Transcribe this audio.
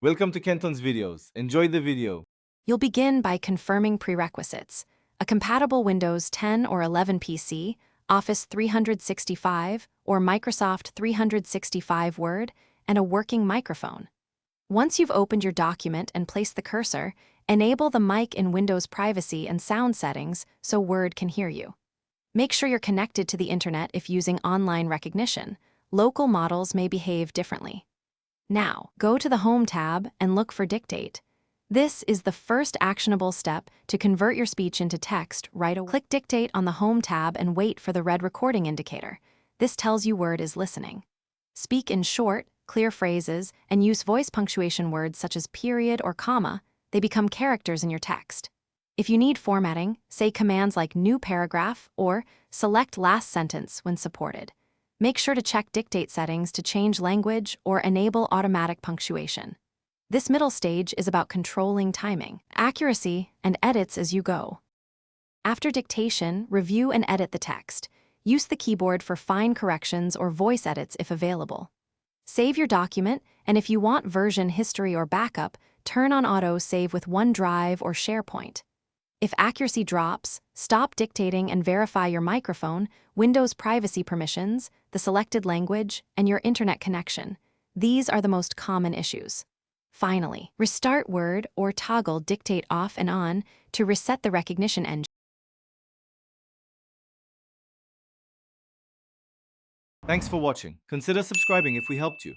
Welcome to Kenton's videos. Enjoy the video. You'll begin by confirming prerequisites: a compatible Windows 10 or 11 PC, Office 365, or Microsoft 365 Word, and a working microphone. Once you've opened your document and placed the cursor, enable the mic in Windows privacy and sound settings so Word can hear you. Make sure you're connected to the internet if using online recognition. Local models may behave differently. Now, go to the Home tab and look for Dictate. This is the first actionable step to convert your speech into text right away. Click Dictate on the Home tab and wait for the red recording indicator. This tells you Word is listening. Speak in short, clear phrases and use voice punctuation words such as period or comma. They become characters in your text. If you need formatting, say commands like New Paragraph or Select Last Sentence when supported. Make sure to check Dictate settings to change language or enable automatic punctuation. This middle stage is about controlling timing, accuracy, and edits as you go. After dictation, review and edit the text. Use the keyboard for fine corrections or voice edits if available. Save your document, and if you want version history or backup, turn on Auto Save with OneDrive or SharePoint. If accuracy drops, stop dictating and verify your microphone, Windows privacy permissions, the selected language, and your internet connection. These are the most common issues. Finally, restart Word or toggle Dictate off and on to reset the recognition engine. Thanks for watching. Consider subscribing if we helped you.